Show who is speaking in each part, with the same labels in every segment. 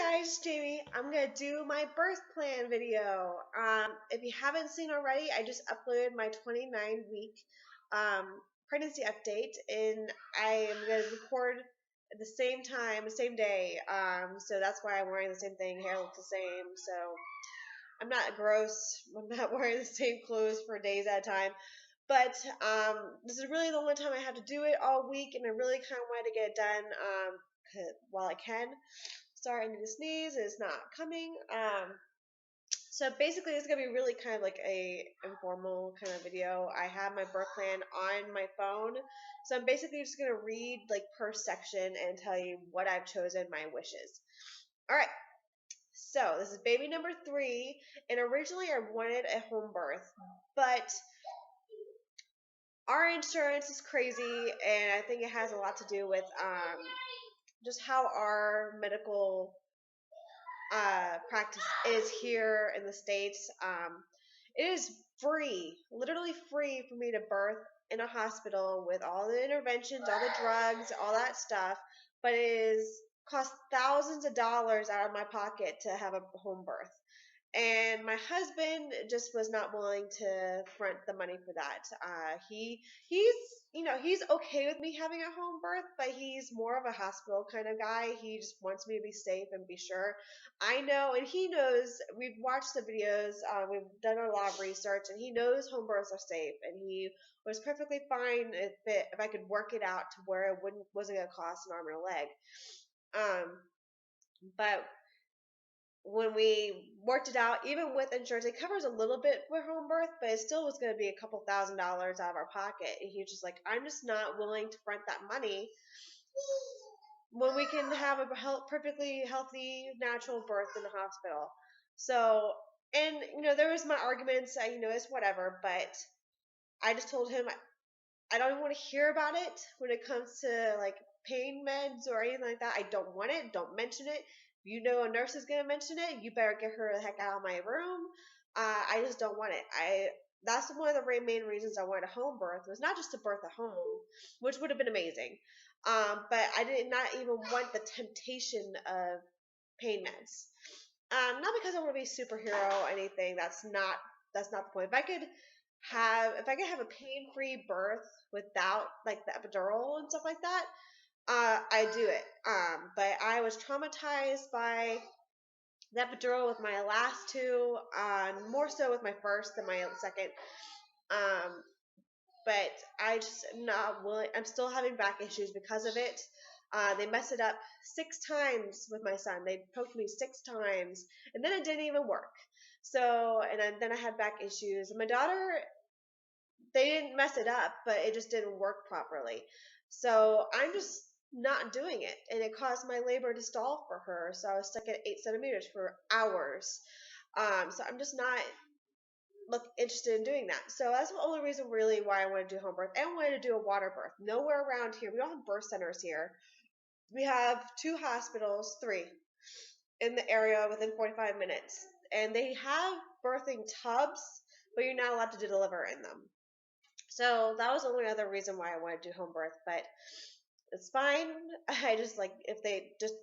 Speaker 1: guys, it's Jamie. I'm gonna do my birth plan video. If you haven't seen already, I just uploaded my 29-week pregnancy update, and I am gonna record at the same time, the same day. So that's why I'm wearing the same thing. Hair looks the same. So I'm not gross. I'm not wearing the same clothes for days at a time. But this is really the only time I have to do it all week, and I really kind of wanted to get it done while I can. Sorry, I need to sneeze. It's not coming. So basically, it's gonna be really kind of like a informal kind of video. I have my birth plan on my phone, so I'm basically just gonna read like per section and tell you what I've chosen, my wishes. All right. So this is baby number 3, and originally I wanted a home birth, but our insurance is crazy, and I think it has a lot to do with just how our medical practice is here in the States. It is free, literally free for me to birth in a hospital with all the interventions, all the drugs, all that stuff, but it is cost thousands of dollars out of my pocket to have a home birth. And my husband just was not willing to front the money for that. He's okay with me having a home birth, but he's more of a hospital kind of guy. He just wants me to be safe and be sure. I know, and he knows. We've watched the videos. We've done a lot of research, and he knows home births are safe. And he was perfectly fine if I could work it out to where it wasn't gonna cost an arm and a leg. But when we worked it out, even with insurance, it covers a little bit for home birth, but it still was going to be a couple $1,000s out of our pocket. And he was just like, I'm just not willing to front that money when we can have a perfectly healthy, natural birth in the hospital. So, and there was my arguments. It's whatever, but I just told him I don't even want to hear about it when it comes to like pain meds or anything like that. I don't want it. Don't mention it. If you know a nurse is going to mention it, you better get her the heck out of my room. I just don't want it. That's one of the main reasons I wanted a home birth, was not just to birth at home, which would have been amazing. But I did not even want the temptation of pain meds. Not because I want to be a superhero or anything. That's not the point. If I could have a pain-free birth without like the epidural and stuff like that, I do it. But I was traumatized by the epidural with my last two, more so with my first than my second. But I just not willing. I'm still having back issues because of it. They messed it up 6 times with my son. They poked me 6 times, and then it didn't even work. So, and then I had back issues. And my daughter, they didn't mess it up, but it just didn't work properly. So I'm just not doing it, and it caused my labor to stall for her. So I was stuck at 8 centimeters for hours. So I'm just not interested in doing that. So that's the only reason really why I want to do home birth. And I wanted to do a water birth. Nowhere around here. We don't have birth centers here. We have 2 hospitals, 3 in the area within 45 minutes, and they have birthing tubs, but you're not allowed to deliver in them. So that was the only other reason why I wanted to do home birth, but it's fine. I just like, if they just,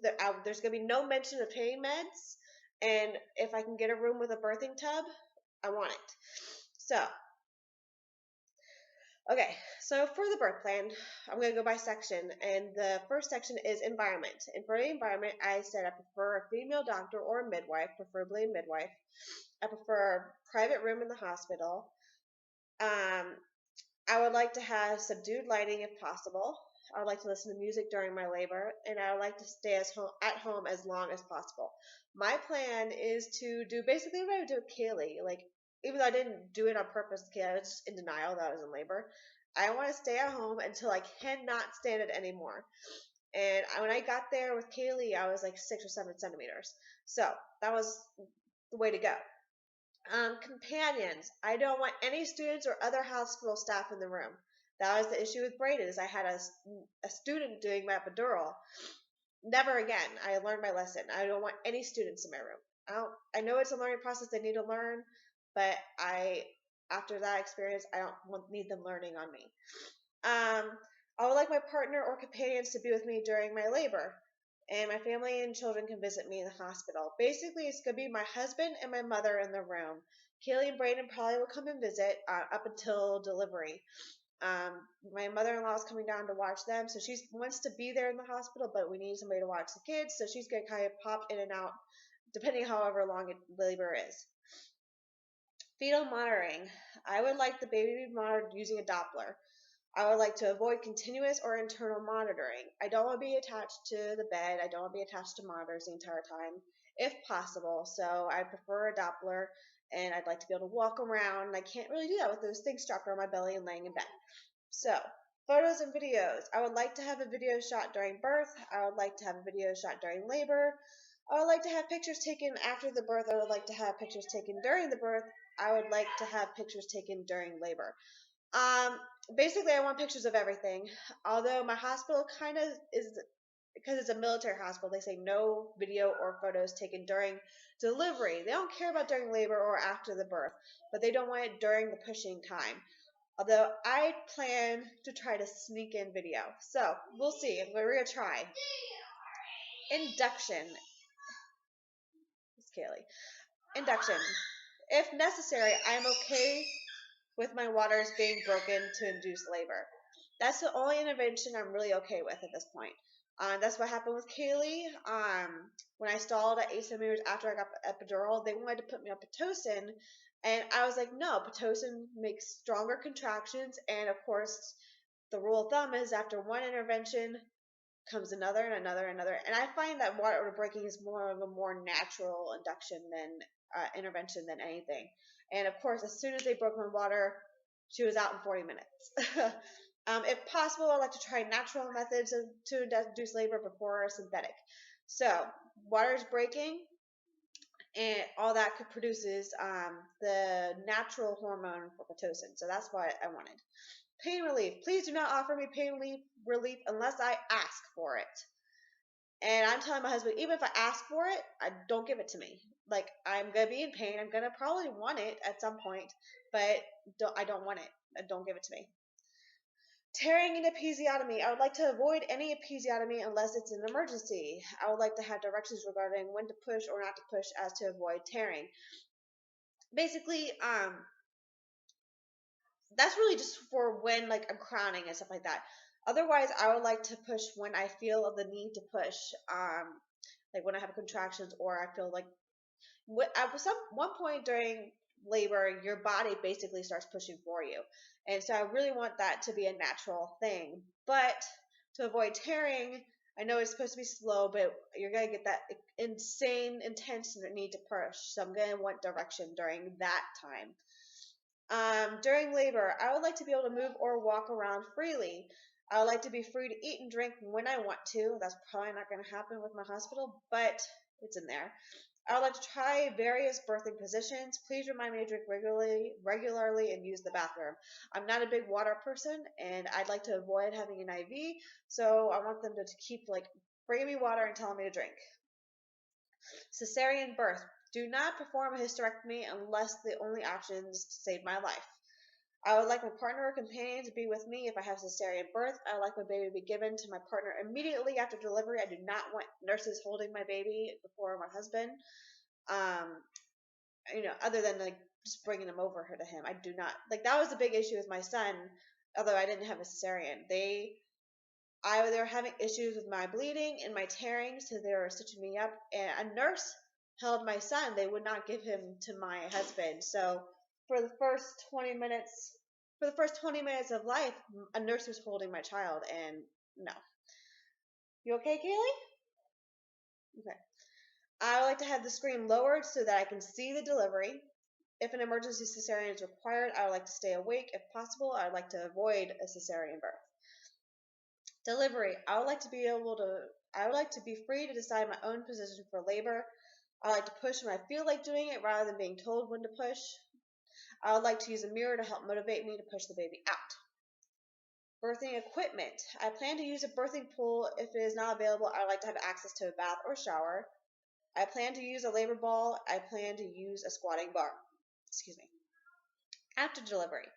Speaker 1: there's going to be no mention of pain meds, and if I can get a room with a birthing tub, I want it. So, okay, so for the birth plan, I'm going to go by section, and the first section is environment. And for the environment, I said I prefer a female doctor or a midwife, preferably a midwife. I prefer a private room in the hospital. I would like to have subdued lighting if possible. I would like to listen to music during my labor, and I would like to stay at home as long as possible. My plan is to do basically what I would do with Kaylee. Like, even though I didn't do it on purpose, I was just in denial that I was in labor. I want to stay at home until I cannot stand it anymore. And when I got there with Kaylee, I was like 6 or 7 centimeters. So that was the way to go. Companions. I don't want any students or other hospital staff in the room. That was the issue with Braden, is I had a student doing my epidural. Never again. I learned my lesson. I don't want any students in my room. I know it's a learning process they need to learn, but after that experience, I don't need them learning on me. I would like my partner or companions to be with me during my labor. and my family and children can visit me in the hospital. Basically, it's going to be my husband and my mother in the room. Kaylee and Brayden probably will come and visit up until delivery. My mother-in-law is coming down to watch them, so she wants to be there in the hospital, but we need somebody to watch the kids, so she's going to kind of pop in and out depending however long labor is. Fetal monitoring. I would like the baby to be monitored using a Doppler. I would like to avoid continuous or internal monitoring. I don't want to be attached to the bed. I don't want to be attached to monitors the entire time, if possible. So I prefer a Doppler, and I'd like to be able to walk around. I can't really do that with those things strapped around my belly and laying in bed. So, photos and videos. I would like to have a video shot during birth. I would like to have a video shot during labor. I would like to have pictures taken after the birth. I would like to have pictures taken during the birth. I would like to have pictures taken during labor. Basically, I want pictures of everything. Although my hospital kind of is, because it's a military hospital, they say no video or photos taken during delivery. They don't care about during labor or after the birth, but they don't want it during the pushing time. Although I plan to try to sneak in video. So, we'll see. We're going to try. Induction. It's Kaylee. Induction. If necessary, I am okay with my waters being broken to induce labor. That's the only intervention I'm really okay with at this point. That's what happened with Kaylee. When I stalled at 8 centimeters after I got epidural, they wanted to put me on Pitocin, and I was like, no, Pitocin makes stronger contractions, and of course, the rule of thumb is after one intervention comes another and another and another. And I find that water breaking is more of a more natural induction than intervention than anything. And of course, as soon as they broke my water, she was out in 40 minutes. If possible, I like to try natural methods to induce labor before synthetic. So, water is breaking, and all that produces the natural hormone for Pitocin. So that's what I wanted. Pain relief. Please do not offer me pain relief unless I ask for it. And I'm telling my husband, even if I ask for it, don't give it to me. Like, I'm going to be in pain. I'm going to probably want it at some point, but I don't want it. Don't give it to me. Tearing and episiotomy. I would like to avoid any episiotomy unless it's an emergency. I would like to have directions regarding when to push or not to push as to avoid tearing. Basically, that's really just for when, like, I'm crowning and stuff like that. Otherwise, I would like to push when I feel the need to push, like when I have contractions or I feel like at one point during labor, your body basically starts pushing for you. And so I really want that to be a natural thing. But to avoid tearing, I know it's supposed to be slow, but you're going to get that insane, intense need to push. So I'm going to want direction during that time. During labor, I would like to be able to move or walk around freely. I would like to be free to eat and drink when I want to. That's probably not going to happen with my hospital, but it's in there. I would like to try various birthing positions. Please remind me to drink regularly and use the bathroom. I'm not a big water person, and I'd like to avoid having an IV, so I want them to keep bringing me water and telling me to drink. Cesarean birth. Do not perform a hysterectomy unless the only option is to save my life. I would like my partner or companion to be with me if I have cesarean birth. I would like my baby to be given to my partner immediately after delivery. I do not want nurses holding my baby before my husband. Other than just bringing him over to him. I do not that was a big issue with my son, although I didn't have a cesarean. They were having issues with my bleeding and my tearing, so they were stitching me up, and a nurse held my son. They would not give him to my husband. So for the first 20 minutes of life, a nurse was holding my child, and no. You okay, Kaylee? Okay. I would like to have the screen lowered so that I can see the delivery. If an emergency cesarean is required, I would like to stay awake. If possible, I would like to avoid a cesarean birth. Delivery. I would like to be free to decide my own position for labor. I like to push when I feel like doing it rather than being told when to push. I would like to use a mirror to help motivate me to push the baby out. Birthing equipment. I plan to use a birthing pool. If it is not available, I would like to have access to a bath or shower. I plan to use a labor ball. I plan to use a squatting bar. Excuse me. After delivery.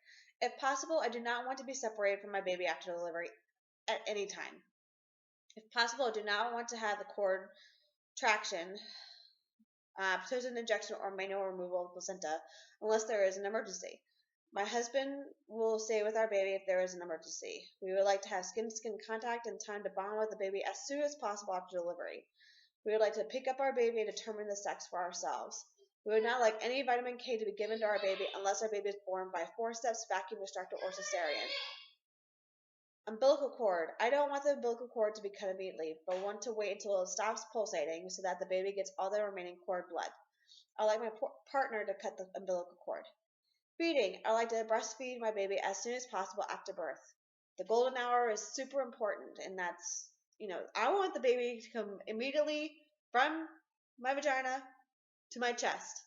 Speaker 1: If possible, I do not want to be separated from my baby after delivery at any time. If possible, do not want to have the cord traction, precision injection, or manual removal of placenta unless there is an emergency. My husband will stay with our baby if there is an emergency. We would like to have skin-to-skin contact and time to bond with the baby as soon as possible after delivery. We would like to pick up our baby and determine the sex for ourselves. We would not like any vitamin K to be given to our baby unless our baby is born by forceps, vacuum extractor, or cesarean. Umbilical cord. I don't want the umbilical cord to be cut immediately, but want to wait until it stops pulsating so that the baby gets all the remaining cord blood. I like my partner to cut the umbilical cord. Feeding. I like to breastfeed my baby as soon as possible after birth. The golden hour is super important, and that's, I want the baby to come immediately from my vagina to my chest.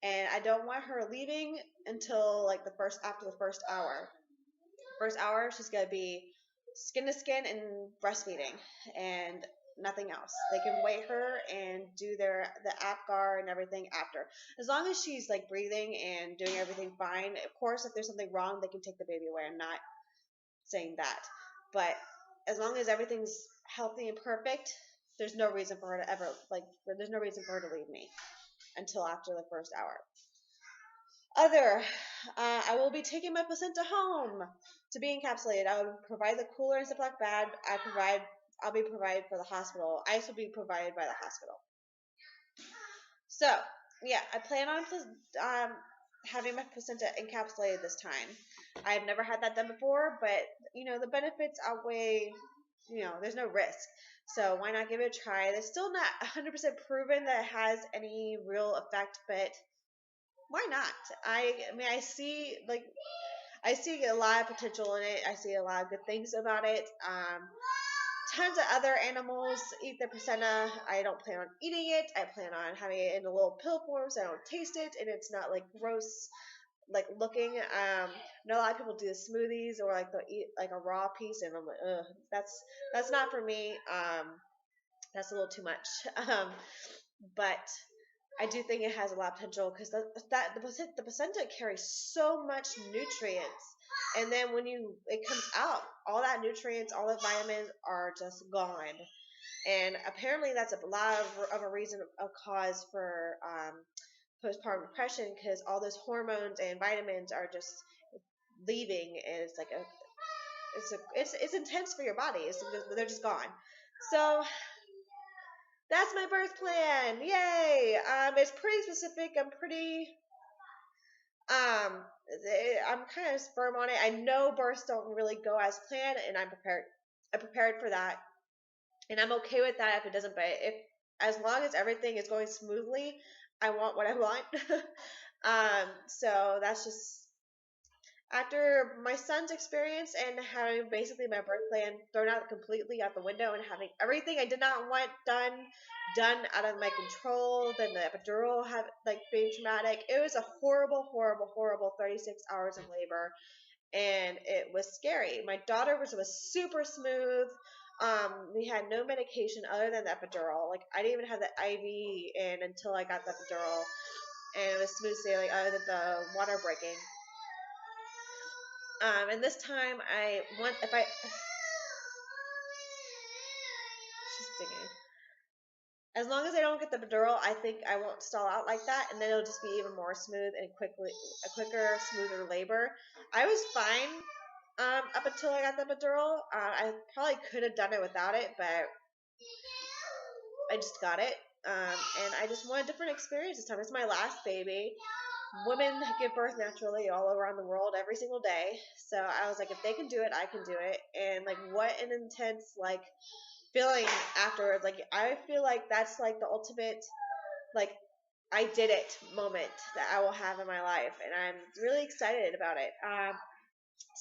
Speaker 1: And I don't want her leaving until like after the first hour. First hour, she's going to be skin to skin and breastfeeding and nothing else. They can weigh her and do the APGAR and everything after. As long as she's like breathing and doing everything fine. Of course, if there's something wrong, they can take the baby away. I'm not saying that. But as long as everything's healthy and perfect, there's no reason for her to ever, there's no reason for her to leave me until after the first hour. I will be taking my placenta home to be encapsulated. I will provide the cooler and Ziploc bag. I'll be provided for the hospital. Ice will be provided by the hospital. So, yeah, I plan on having my placenta encapsulated this time. I've never had that done before, but, the benefits outweigh, there's no risk. So why not give it a try? It's still not 100% proven that it has any real effect, but why not? I see a lot of potential in it. I see a lot of good things about it. Tons of other animals eat their placenta. I don't plan on eating it. I plan on having it in a little pill form so I don't taste it and it's not like gross looking. I know a lot of people do the smoothies or they'll eat like a raw piece and I'm like, ugh, that's not for me. That's a little too much. But I do think it has a lot of potential because the placenta carries so much nutrients, and then when it comes out, all that nutrients, all the vitamins are just gone. And apparently, that's a lot of a reason, a cause for postpartum depression because all those hormones and vitamins are just leaving, and it's like it's intense for your body. They're just gone. So that's my birth plan. Yay! It's pretty specific. I'm kind of firm on it. I know births don't really go as planned, and I'm prepared. I'm prepared for that, and I'm okay with that if it doesn't. But as long as everything is going smoothly, I want what I want. So that's just after my son's experience and having basically my birth plan thrown out completely out the window and having everything I did not want done out of my control, then the epidural being traumatic. It was a horrible, horrible, horrible 36 hours of labor, and it was scary. My daughter was super smooth. We had no medication other than the epidural. Like I didn't even have the IV in until I got the epidural, and it was smooth sailing other than the water breaking. And this time she's singing. As long as I don't get the epidural, I think I won't stall out like that, and then it'll just be even more smooth and a quicker, smoother labor. I was fine up until I got the epidural. I probably could have done it without it, but I just got it. And I just want a different experience this time. It's my last baby. Women give birth naturally all around the world every single day. So I was like, if they can do it, I can do it. And what an intense feeling afterwards. I feel like that's the ultimate I did it moment that I will have in my life, and I'm really excited about it.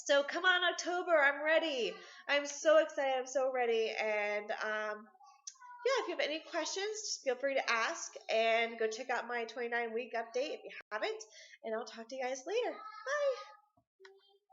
Speaker 1: So come on October, I'm ready. I'm so excited. I'm so ready. And yeah, if you have any questions, just feel free to ask and go check out my 29-week update if you haven't. And I'll talk to you guys later. Bye.